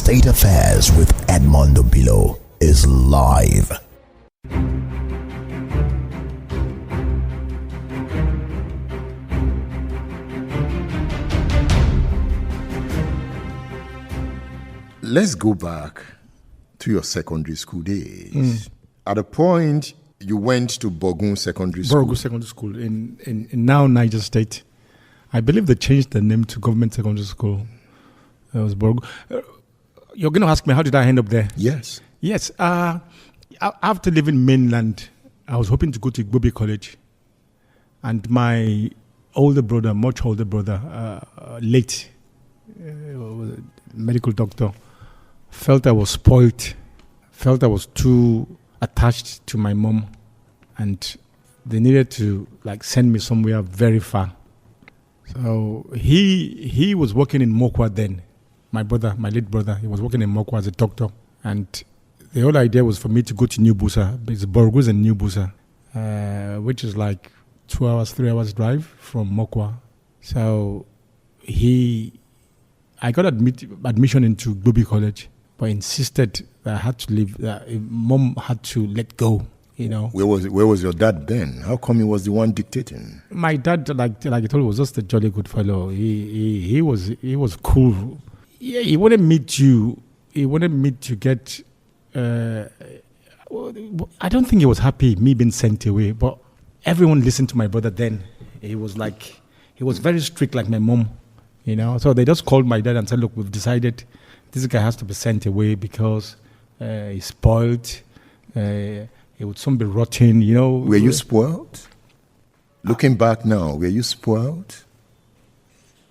State Affairs with Edmondo Bilo is live. Let's go back to your secondary school days. At a point, you went to Bogun Secondary School. Bogun Secondary School in now Niger State. I believe they changed the name to Government Secondary School. It was Bogun. You're going to ask me, how did I end up there? Yes. Yes. After leaving mainland, I was hoping to go to Igbobi College. And my older brother, much older brother, late medical doctor, felt I was spoiled, felt I was too attached to my mom, and they needed to send me somewhere very far. So he was working in Mokwa then. My late brother, he was working in Mokwa as a doctor, and the whole idea was for me to go to New Busa. It's Borgus and New Busa, which is 2 hours, 3 hours drive from Mokwa. So I got admission into Igbobi College, but insisted that I had to leave. That mom had to let go. Where was your dad then? How come he was the one dictating? My dad, like I told you, was just a jolly good fellow. He was cool. Yeah, he wanted me to. He wanted me to get. I don't think he was happy me being sent away, but everyone listened to my brother then. He was very strict like my mom, So they just called my dad and said, "Look, we've decided this guy has to be sent away because he's spoiled. He would soon be rotten, Were you spoiled? Looking back now, were you spoiled?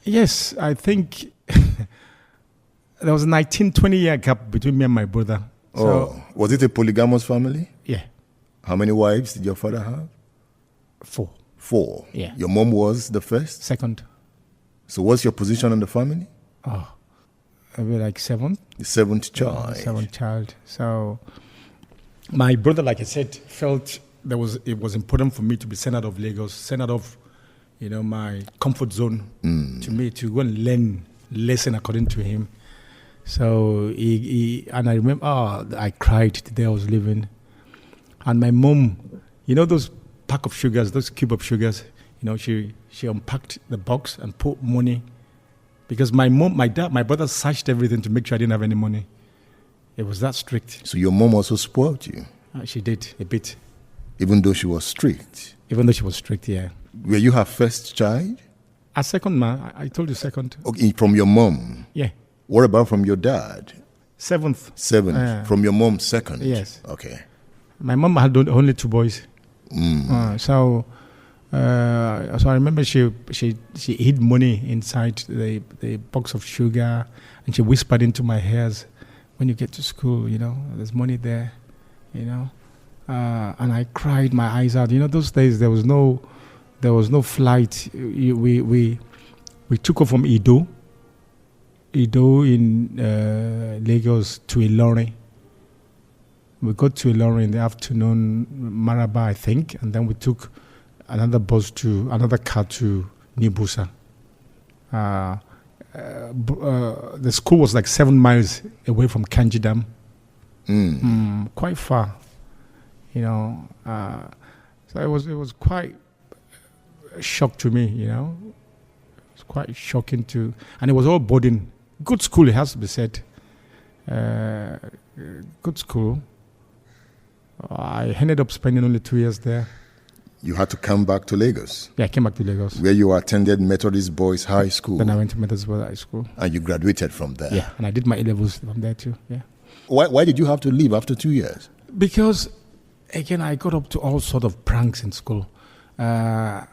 Yes, I think there was a 19-20 year gap between me and my brother. Was it a polygamous family? Yeah. How many wives did your father have? 4. 4? Yeah. Your mom was the first? Second. So what's your position in the family? Maybe seventh. The seventh child. Seventh child. So my brother, like I said, felt it was important for me to be sent out of Lagos, sent out of my comfort zone to me to go and learn lesson according to him. So he and I remember I cried the day I was leaving. And my mom, those pack of sugars, those cube of sugars, she unpacked the box and put money. Because my brother searched everything to make sure I didn't have any money. It was that strict. So your mom also spoiled you? She did, a bit. Even though she was strict? Even though she was strict, yeah. Were you her first child? A second, man. I told you second. Okay, from your mom? Yeah. What about from your dad? Seventh. From your mom, second? Yes. Okay. My mom had only 2 boys. So I remember she hid money inside the box of sugar, and she whispered into my ears, "When you get to school, there's money there, And I cried my eyes out. Those days there was no flight. We took off from Ido in Lagos to Ilorin. We got to Ilorin in the afternoon, Maraba, I think, and then we took another car to New Busa. The school was 7 miles away from Kanji Dam. Quite far, So it was quite a shock to me, It was quite shocking and it was all boarding. Good school, it has to be said. Good school. I ended up spending only 2 years there. You had to come back to Lagos? Yeah, I came back to Lagos. Where you attended Methodist Boys High School? Then I went to Methodist Boys High School. And you graduated from there? Yeah, and I did my A-levels from there too, yeah. Why did you have to leave after 2 years? Because, again, I got up to all sort of pranks in school. The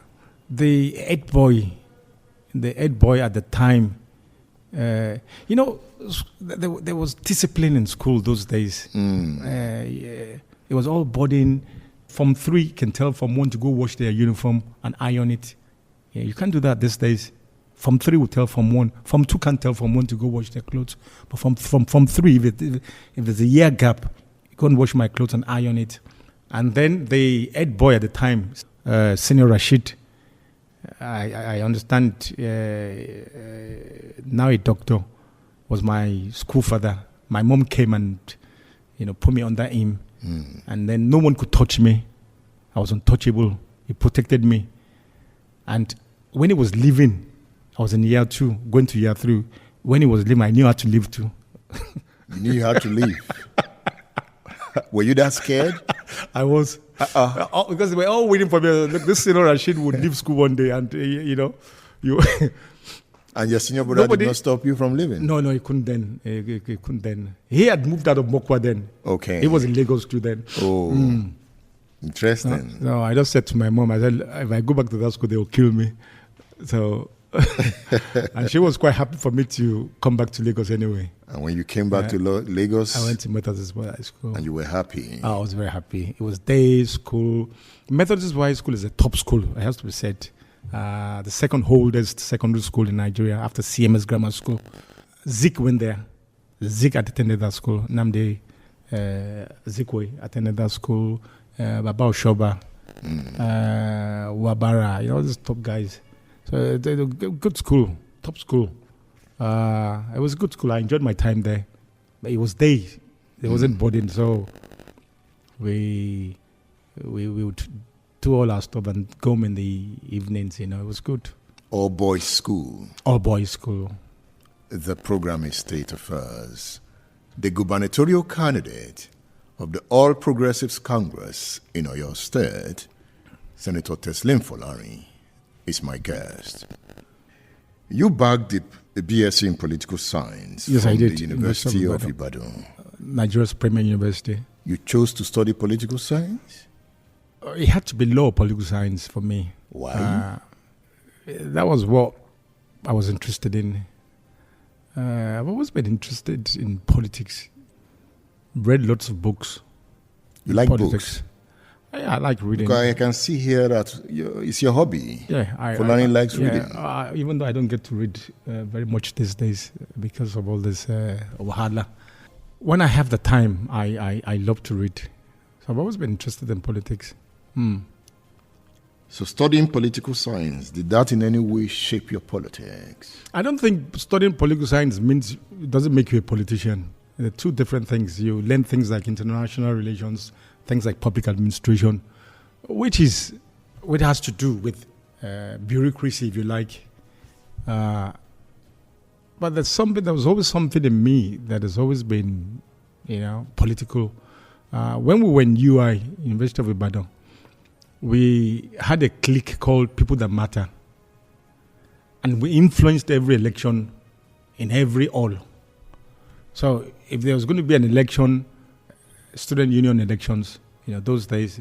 head boy at the time, there was discipline in school those days. It was all boarding. Form 3 can tell Form 1 to go wash their uniform and iron it. Yeah, you can't do that these days. Form 3 will tell Form 1. Form 2 can't tell Form 1 to go wash their clothes. But from Form 3, if there's a year gap, you go and wash my clothes and iron it. And then the head boy at the time, Senior Rashid, I understand, now a doctor, was my school father. my mom came and, put me under him. And then no one could touch me. I was untouchable. He protected me. And when he was leaving, I was in year 2, going to year 3. When he was leaving, I knew how to leave too. You knew you had to leave. Were you that scared? I was. Because they were all waiting for me. Look, this senior Rashid would leave school one day and, you... And your senior brother did not stop you from leaving? No, he couldn't then. He couldn't then. He had moved out of Mokwa then. Okay. He was in Lagos too then. Oh, interesting. No, I just said to my mom, I said, if I go back to that school, they will kill me. So, and she was quite happy for me to come back to Lagos anyway. And when you came back to Lagos? I went to Methodist Boys High School. And you were happy? I was very happy. It was day school. Methodist Boys High School is a top school, it has to be said. The second oldest secondary school in Nigeria after CMS Grammar School. Zik went there. Zik attended that school. Namde Zikwe attended that school. Baba Oshoba, Wabara, all these top guys. So they good school, top school. It was a good school. I enjoyed my time there. But it was day. There wasn't boarding, so we would do all our stuff and go home in the evenings, It was good. All boys school. All boys school. The program is State Affairs. The gubernatorial candidate of the All Progressives Congress in Oyo State, Senator Teslim Folarin, is my guest. You bagged the BSc in Political Science from the University of Ibadan. Nigeria's premier university. You chose to study political science? It had to be law or political science for me. Why? That was what I was interested in. I've always been interested in politics. Read lots of books. You like politics. Books? I like reading. Because I can see here that it's your hobby. Yeah, Folarin likes reading. Even though I don't get to read very much these days because of all this wahala. When I have the time, I love to read. So I've always been interested in politics. So studying political science, did that in any way shape your politics? I don't think studying political science doesn't make you a politician. They're two different things. You learn things like international relations, things like public administration, which has to do with bureaucracy, if you like. But there was always something in me that has always been, political. When we were in UI, University of Ibadan, we had a clique called People That Matter. And we influenced every election in every hall. So if there was going to be an election, student union elections, those days,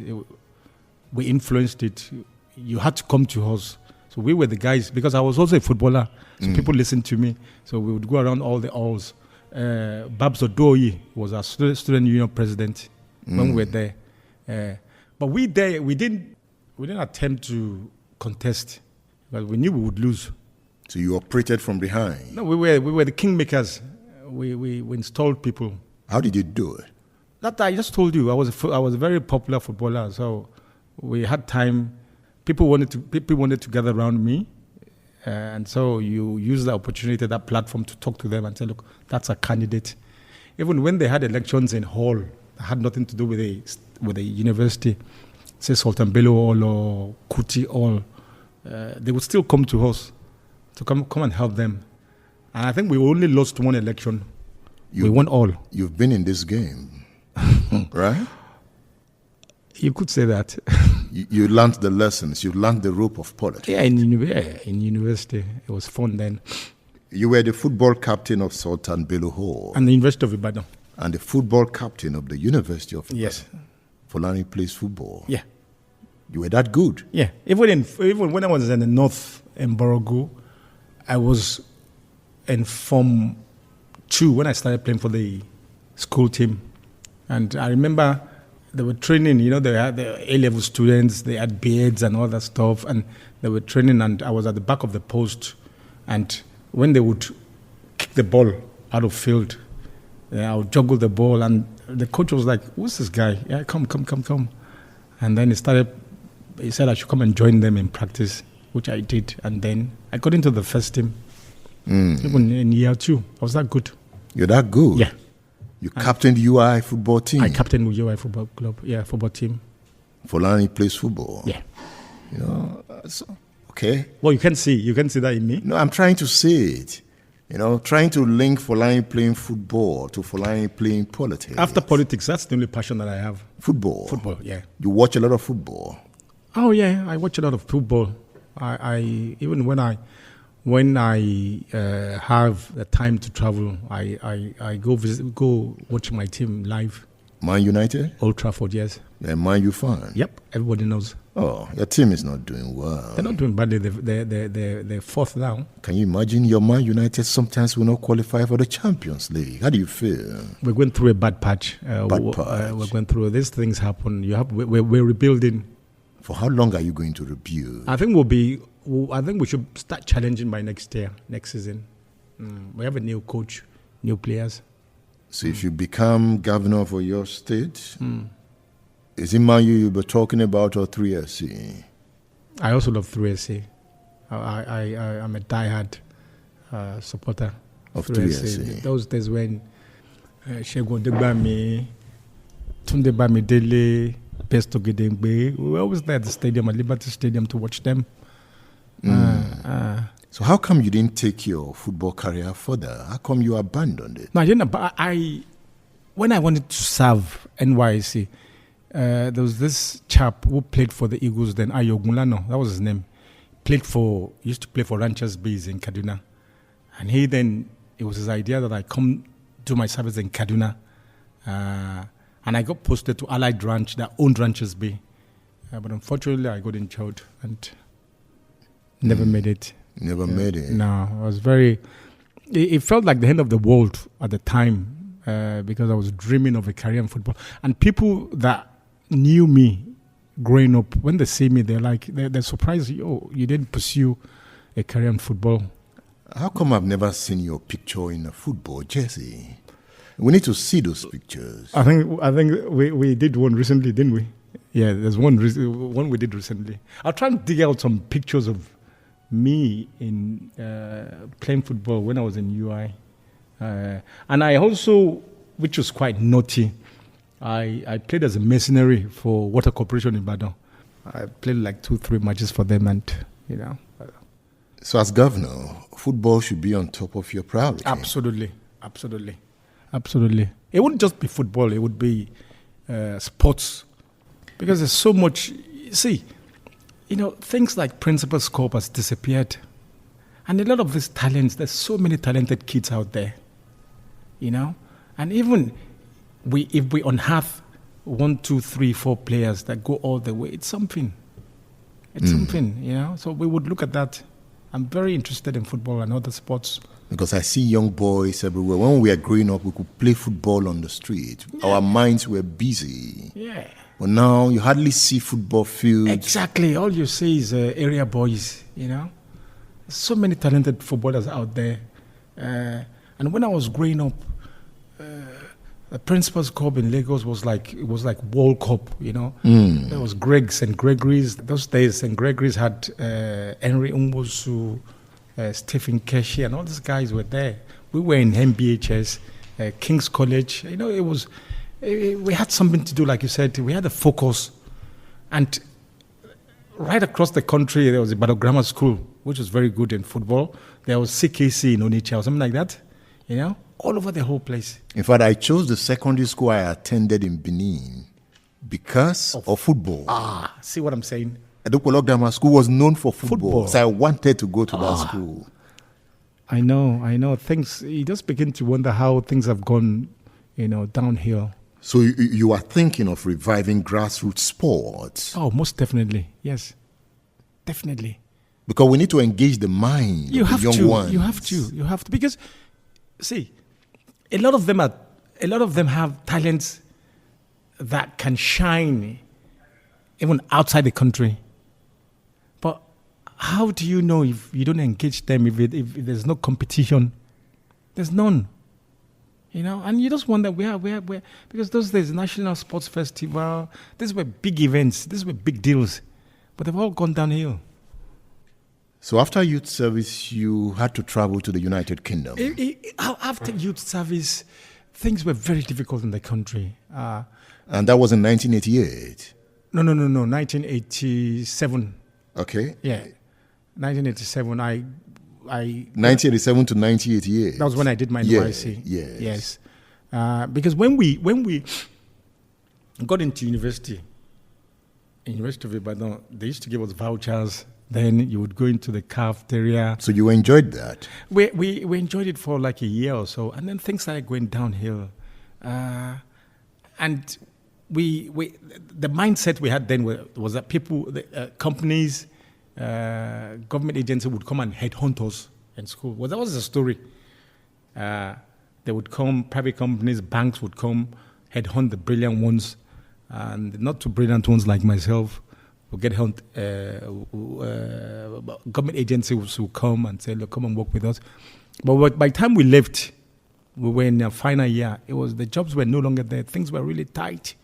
we influenced it. You had to come to us. So we were the guys, because I was also a footballer, so people listened to me. So we would go around all the halls. Babs Odoyi was our student union president when we were there. But we didn't attempt to contest, because we knew we would lose. So you operated from behind? No, we were the kingmakers. We installed people. How did you do it? That I just told you. I was a very popular footballer, so we had time. People wanted to gather around me, and so you use the opportunity, that platform, to talk to them and say, look, that's a candidate. Even when they had elections in hall, that had nothing to do with the university, say Sultan Bello Hall or Kuti Hall, they would still come to us to come and help them. And I think we only lost one election. We won all. You've been in this game, right? You could say that. You learned the lessons. You learned the rope of politics. Yeah, in university. It was fun then. You were the football captain of Sultan Bello Hall. And the University of Ibadan. And the football captain of the University of Ibadan. Yes. Folarin plays football. Yeah. You were that good? Yeah. Even when I was in the North in Borough, I was in Form 2 when I started playing for the school team. And I remember they were training, they had the A-level students, they had beards and all that stuff, and they were training, and I was at the back of the post. And when they would kick the ball out of field, I would juggle the ball, and the coach was like, who's this guy? Yeah, come. And then he said I should come and join them in practice, which I did. And then I got into the first team. Even in year 2, I was that good. You're that good? Yeah. You captained UI football team. I captained UI football club, football team. Folarin plays football. Yeah. You know, okay. Well, you can see that in me. No, I'm trying to see it. You know, trying to link Folarin playing football to Folarin playing politics. After politics, that's the only passion that I have. Football. Football, yeah. You watch a lot of football. Oh yeah, I watch a lot of football. I even when I have the time to travel, I go watch my team live. Man United? Old Trafford, yes. Yeah, Man U fan? Yep, everybody knows. Oh, your team is not doing well. They're not doing badly. They're fourth now. Can you imagine your Man United sometimes will not qualify for the Champions League? How do you feel? We're going through a bad patch. Bad patch. We're going through these things happen. We're rebuilding. For how long are you going to rebuild? I think we should start challenging by next season. We have a new coach, new players. So if you become governor for your state, is it Man U you'll be talking about or 3SC? I also love 3SC. I'm a diehard supporter of 3SC. Those days when Shegun Degbami, Tunde Bamidele, Pesto Gedengbe, we were always there at the stadium, at Liberty Stadium, to watch them. So how come you didn't take your football career further? How come you abandoned it? No, I didn't. But when I wanted to serve NYSC, there was this chap who played for the Eagles then, Ayo Gulano, that was his name. Used to play for Ranchers Base in Kaduna. And it was his idea that I come do my service in Kaduna. And I got posted to Allied Ranch that owned Ranchers Bay. But unfortunately, I got injured and never made it. Never made it? No, I was it felt like the end of the world at the time because I was dreaming of a career in football. And people that knew me growing up, when they see me, they're surprised, you didn't pursue a career in football. How come I've never seen your picture in a football jersey? We need to see those pictures. I think we did one recently, didn't we? Yeah, there's one we did recently. I'll try and dig out some pictures of me in playing football when I was in UI. And I also, which was quite naughty, I played as a mercenary for Water Corporation in Ibadan. I played like 2-3 matches for them and, So as governor, football should be on top of your priority. Absolutely. It wouldn't just be football, it would be sports. Because there's so much, things like Principal's Corp has disappeared. And a lot of these talents, there's so many talented kids out there, And even if we unearth 1, 2, 3, 4 players that go all the way, it's something. So we would look at that. I'm very interested in football and other sports. Because I see young boys everywhere. When we were growing up, we could play football on the street. Yeah. Our minds were busy. Yeah. But now you hardly see football fields. Exactly. All you see is area boys, So many talented footballers out there. And when I was growing up, the Principal's Corp in Lagos was like World Cup, There was Greg's and Gregory's. Those days, St. Gregory's had Henry Umbosu, Stephen Keshi, and all these guys were there. We were in MBHS, King's College. We had something to do, like you said. We had a focus. And right across the country, there was Ibadan Grammar School, which was very good in football. There was CKC in Onitsha or something like that, all over the whole place. In fact, I chose the secondary school I attended in Benin because of football. See what I'm saying? Adokolo Grammar School was known for football. So I wanted to go to that school. I know. Things, you just begin to wonder how things have gone, downhill. So you are thinking of reviving grassroots sports? Oh, most definitely. Yes. Definitely. Because we need to engage the mind of the young ones. You have to. Because, see, a lot of them have talents that can shine even outside the country. But how do you know if you don't engage them, if there's no competition? There's none. And you just wonder where, because those days, National Sports Festival, these were big events, these were big deals, but they've all gone downhill. So after youth service, you had to travel to the United Kingdom. After youth service, things were very difficult in the country. And that was in 1988? No, 1987. Okay. Yeah, 1987. 1987 to 1988. That was when I did my NYSC. Yes. Because when we got into University of Ibadan, they used to give us vouchers. Then you would go into the cafeteria. So you enjoyed that? We enjoyed it for like a year or so, and then things started going downhill. And the mindset we had then was that people, companies, government agencies would come and headhunt us in school. Well, that was the story. They would come, private companies, banks would come, headhunt the brilliant ones, and not too brilliant ones like myself would get hunt. Government agencies would come and say, look, come and work with us. But by the time we left, we were in our final year. The jobs were no longer there. Things were really tight.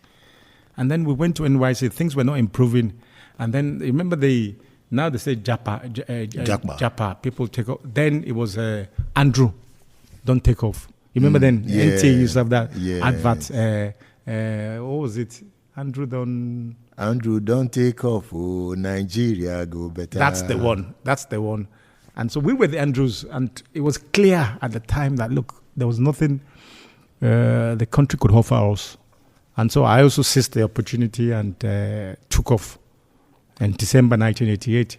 And then we went to NYSC. Things were not improving. And then, remember now they say Japa. People take off. Then it was Andrew, don't take off. You remember then? NT used to have that advert. What was it? Andrew, don't take off. Oh, Nigeria, go better. That's the one. And so we were the Andrews. And it was clear at the time that, look, there was nothing the country could offer us. And so I also seized the opportunity and took off in December 1988.